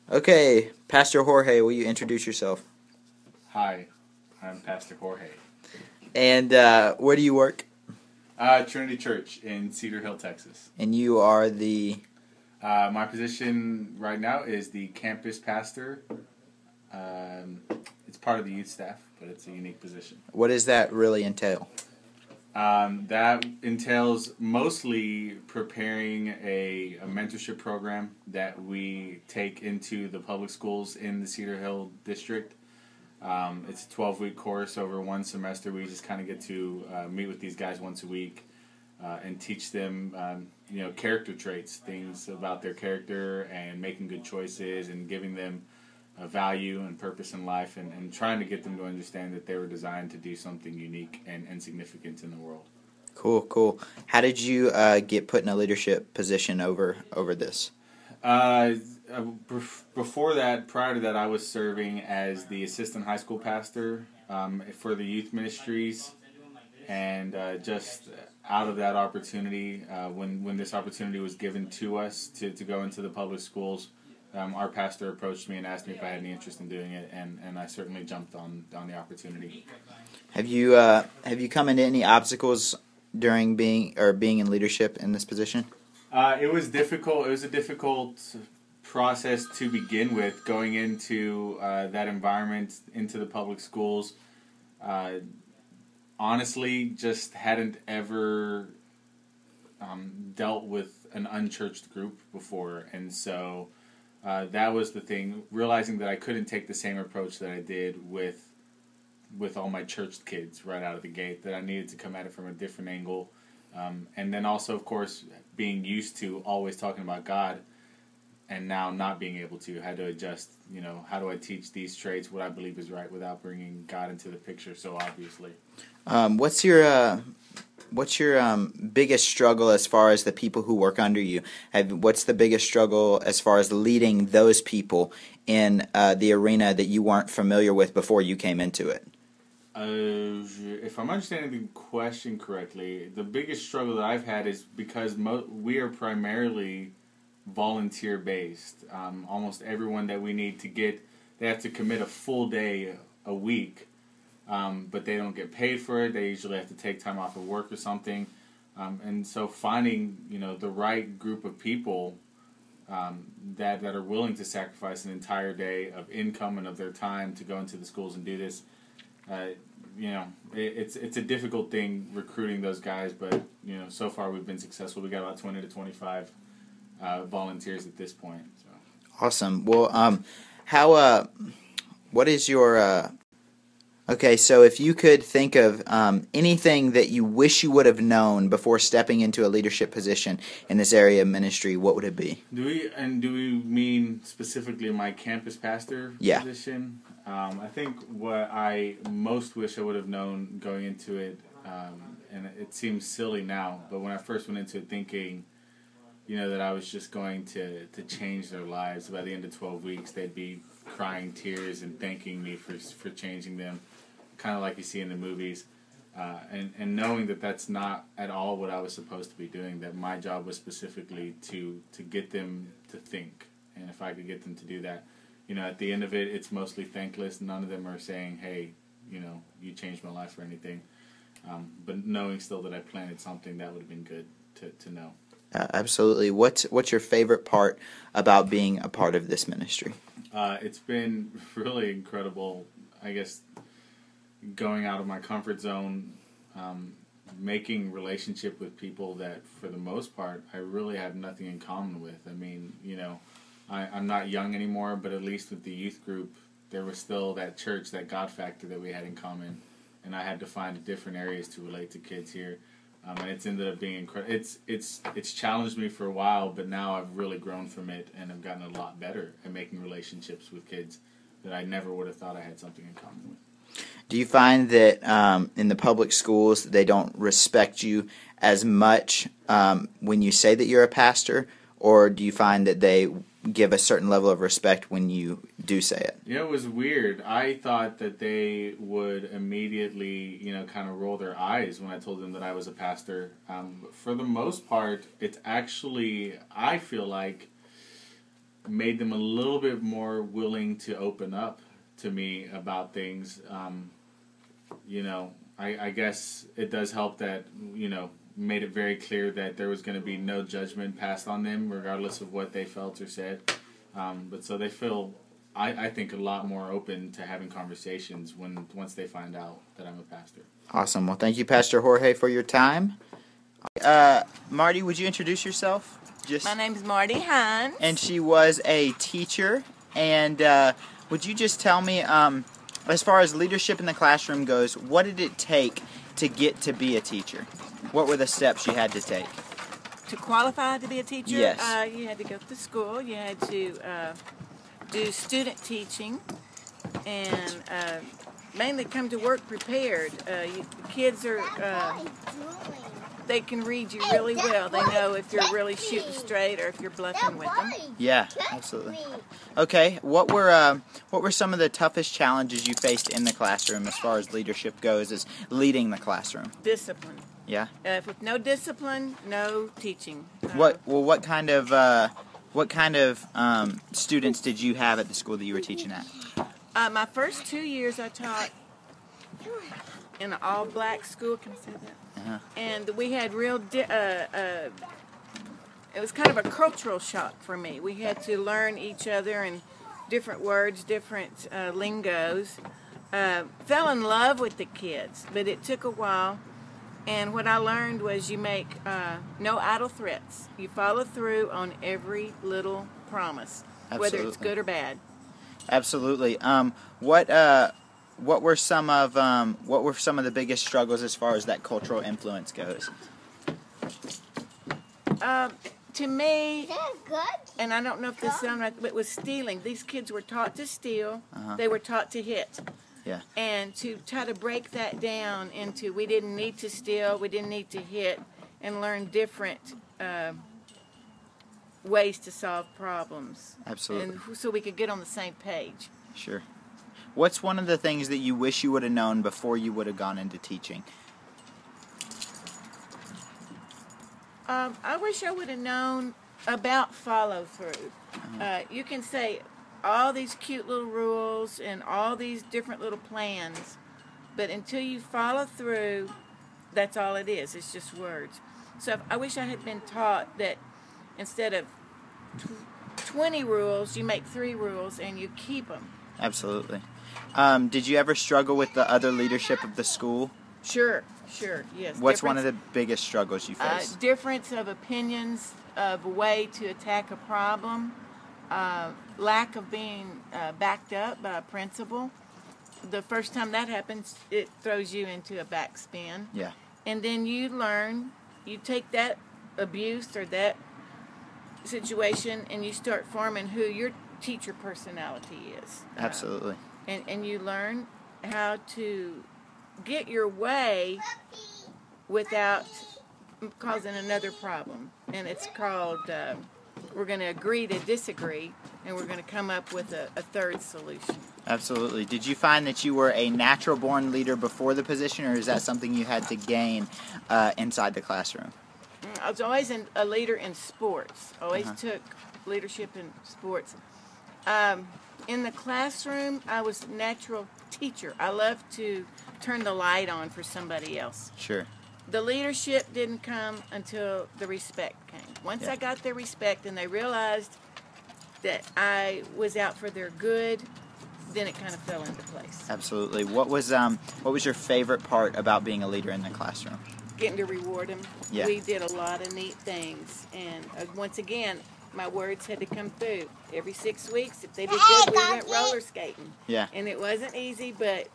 Okay, Pastor Jorge, will you introduce yourself? Hi, I'm Pastor Jorge. And where do you work? Trinity Church in Cedar Hill, Texas. And you are the... My position right now is the campus pastor. It's part of the youth staff, but it's a unique position. What does that really entail? That entails mostly preparing a mentorship program that we take into the public schools in the Cedar Hill district. It's a 12-week course over one semester. We just kind of get to meet with these guys once a week and teach them, character traits, things about their character and making good choices and giving them a value and purpose in life and trying to get them to understand that they were designed to do something unique and significant in the world. Cool. How did you get put in a leadership position over this? Before that, prior to that, I was serving as the assistant high school pastor for the youth ministries, and just out of that opportunity, when this opportunity was given to us to go into the public schools, our pastor approached me and asked me if I had any interest in doing it, and I certainly jumped on the opportunity. Have you come into any obstacles during being in leadership in this position? It was difficult. It was a difficult process to begin with, going into that environment, into the public schools. Honestly, just hadn't ever dealt with an unchurched group before, and so that was the thing. Realizing that I couldn't take the same approach that I did with all my church kids right out of the gate, that I needed to come at it from a different angle. And then also, of course, being used to always talking about God and now not being able to, had to adjust, how do I teach these traits, what I believe is right, without bringing God into the picture so obviously. What's your biggest struggle as far as the people who work under you? What's the biggest struggle as far as leading those people in the arena that you weren't familiar with before you came into it? If I'm understanding the question correctly, the biggest struggle that I've had is because we are primarily volunteer-based. Almost everyone that we need to get, they have to commit a full day a week, but they don't get paid for it. They usually have to take time off of work or something. And so finding, the right group of people that are willing to sacrifice an entire day of income and of their time to go into the schools and do this, it's a difficult thing recruiting those guys, but so far we've been successful. We got about 20 to 25 volunteers at this point. So. Awesome. Well, what is your okay, so if you could think of anything that you wish you would have known before stepping into a leadership position in this area of ministry, what would it be? Do we mean specifically my campus pastor position? I think what I most wish I would have known going into it, and it seems silly now, but when I first went into it thinking, that I was just going to change their lives, by the end of 12 weeks they'd be crying tears and thanking me for changing them, kind of like you see in the movies, and knowing that that's not at all what I was supposed to be doing, that my job was specifically to get them to think, and if I could get them to do that, at the end of it, it's mostly thankless. None of them are saying, hey, you changed my life or anything, but knowing still that I planted something, that would have been good to know. Absolutely. What's your favorite part about being a part of this ministry? It's been really incredible, I guess, going out of my comfort zone, making relationship with people that, for the most part, I really have nothing in common with. I mean, I'm not young anymore, but at least with the youth group, there was still that church, that God factor that we had in common, and I had to find different areas to relate to kids here. And it's ended up being incredible. It's challenged me for a while, but now I've really grown from it, and I've gotten a lot better at making relationships with kids that I never would have thought I had something in common with. Do you find that in the public schools they don't respect you as much when you say that you're a pastor, or do you find that they give a certain level of respect when you do say it? It was weird. I thought that they would immediately, kind of roll their eyes when I told them that I was a pastor. For the most part, it's actually, I feel like, made them a little bit more willing to open up to me about things. I guess it does help that, made it very clear that there was going to be no judgment passed on them, regardless of what they felt or said. But so they feel, I think, a lot more open to having conversations once they find out that I'm a pastor. Awesome. Well, thank you, Pastor Jorge, for your time. Marty, would you introduce yourself? My name's Marty Hines. And she was a teacher. And would you just tell me, as far as leadership in the classroom goes, what did it take to get to be a teacher? What were the steps you had to take? To qualify to be a teacher? Yes. You had to go to school. You had to do student teaching. And mainly come to work prepared. Kids are... they can read you really well. They know if you're really shooting straight or if you're bluffing with them. Yeah, absolutely. Okay, what were some of the toughest challenges you faced in the classroom as far as leadership goes, as leading the classroom? Discipline. Yeah. With no discipline, no teaching. What kind of students did you have at the school that you were teaching at? My first 2 years I taught in an all-black school. Can I say that? Uh-huh. And we had it was kind of a cultural shock for me. We had to learn each other and different words, different lingos. Fell in love with the kids, but it took a while. And what I learned was you make no idle threats. You follow through on every little promise, Absolutely. whether it's good or bad. Absolutely. What were some of the biggest struggles as far as that cultural influence goes? To me, and I don't know if this sounds right, but it was stealing. These kids were taught to steal. Uh-huh. They were taught to hit. Yeah. And to try to break that down into we didn't need to steal, we didn't need to hit, and learn different ways to solve problems. Absolutely. And so we could get on the same page. Sure. What's one of the things that you wish you would have known before you would have gone into teaching? I wish I would have known about follow-through. You can say all these cute little rules and all these different little plans, but until you follow through, that's all it is. It's just words. So I wish I had been taught that instead of 20 rules, you make 3 rules and you keep them. Absolutely. Did you ever struggle with the other leadership of the school? Sure, yes. What's one of the biggest struggles you faced? Difference of opinions of a way to attack a problem, lack of being backed up by a principal. The first time that happens, it throws you into a backspin. Yeah. And then you learn, you take that abuse or that situation and you start forming who your teacher personality is. Absolutely. And you learn how to get your way without causing another problem. And it's called, we're going to agree to disagree, and we're going to come up with a third solution. Absolutely. Did you find that you were a natural-born leader before the position, or is that something you had to gain inside the classroom? I was always a leader in sports. Always took leadership in sports. In the classroom, I was a natural teacher. I loved to turn the light on for somebody else. Sure. The leadership didn't come until the respect came. Once I got their respect and they realized that I was out for their good, then it kind of fell into place. Absolutely. What was your favorite part about being a leader in the classroom? Getting to reward them. Yeah. We did a lot of neat things. And once again, my words had to come through. Every 6 weeks, if they did good, we went roller skating. Yeah. And it wasn't easy, but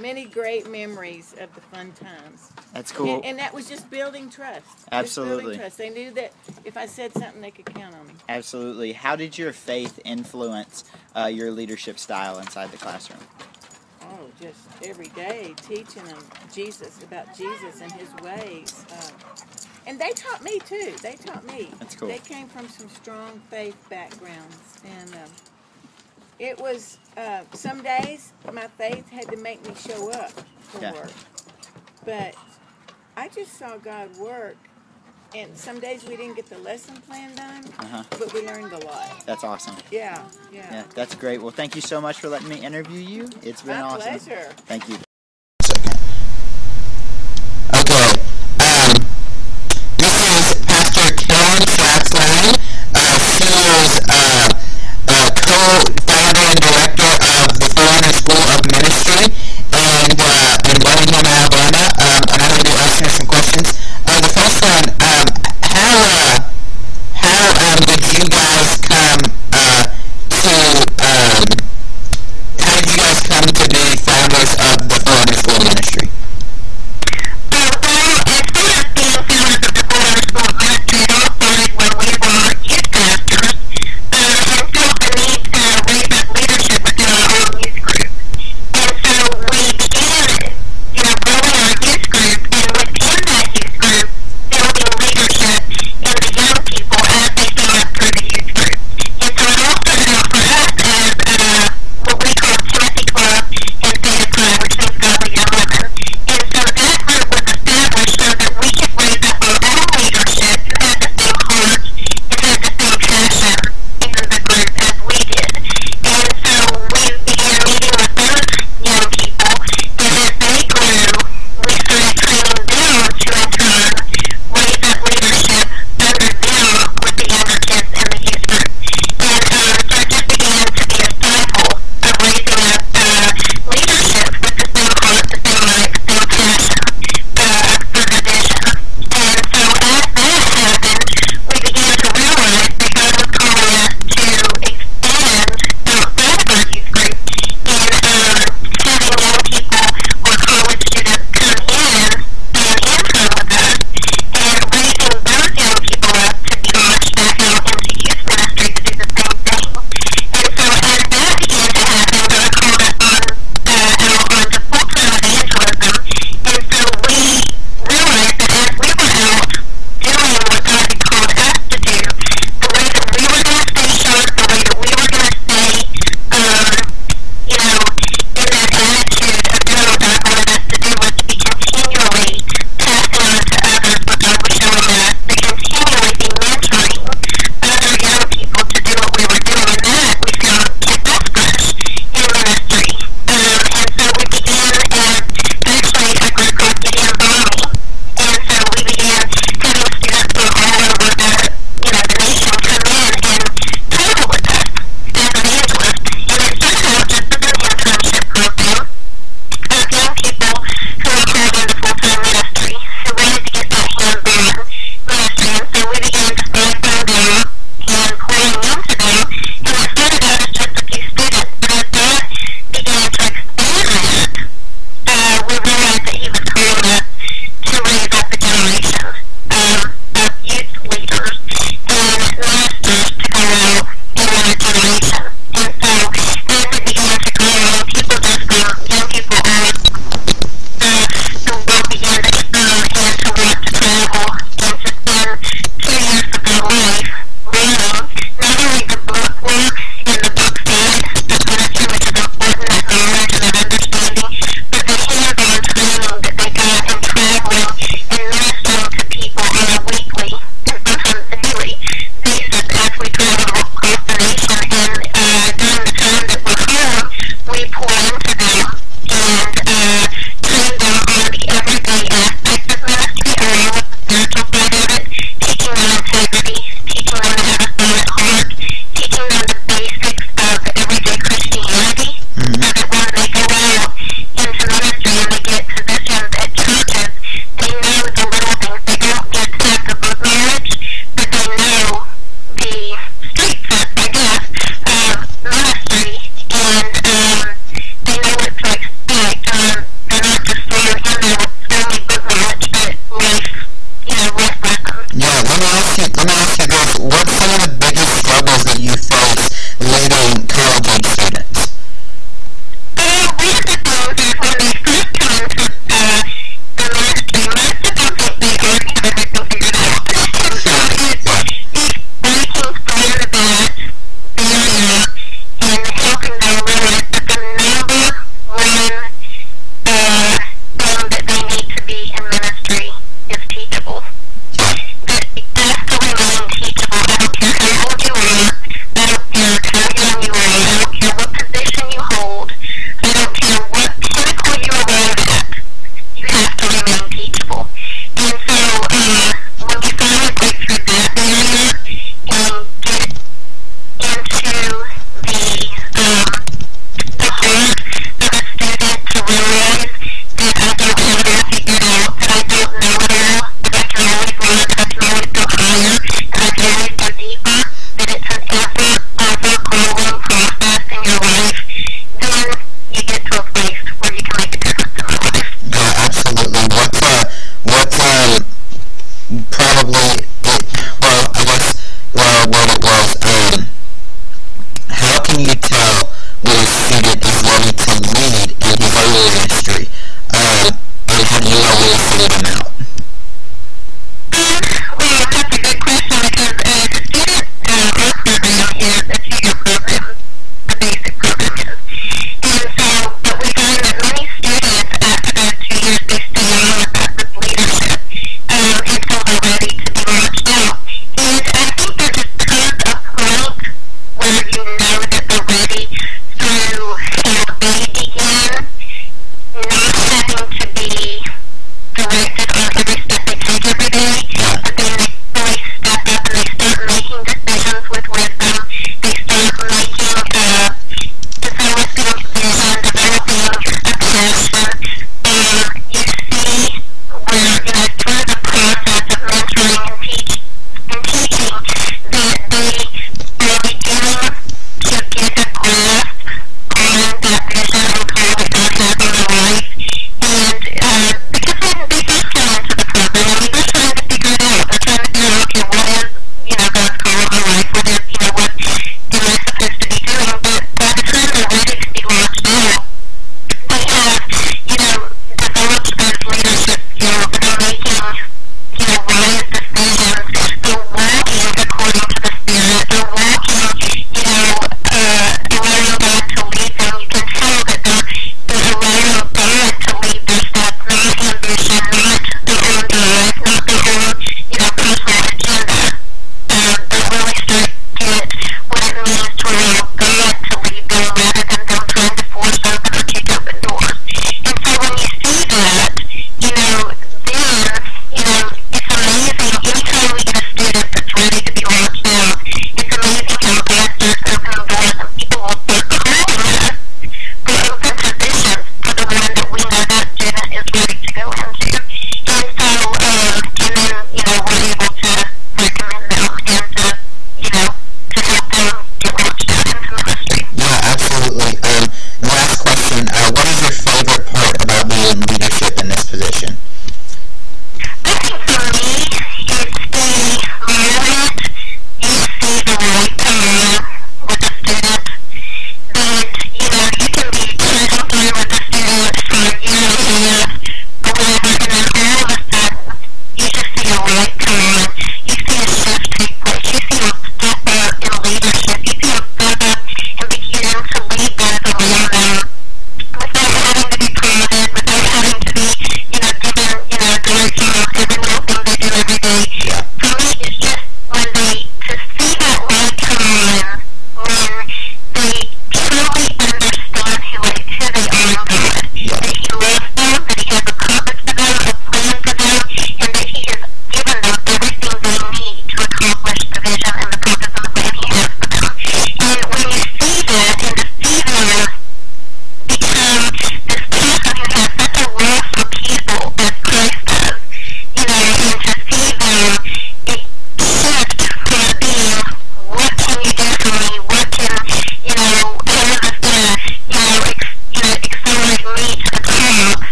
many great memories of the fun times. That's cool. And that was just building trust. Absolutely. Just building trust. They knew that if I said something, they could count on me. Absolutely. How did your faith influence your leadership style inside the classroom? Oh, just every day teaching them about Jesus and His ways. And they taught me, too. They taught me. That's cool. They came from some strong faith backgrounds. And it was, some days, my faith had to make me show up for work. But I just saw God work And some days we didn't get the lesson plan done, but we learned a lot. That's awesome. Yeah. That's great. Well, thank you so much for letting me interview you. It's been awesome. My pleasure. Thank you. Okay. This is Pastor Karen Schatzline. She is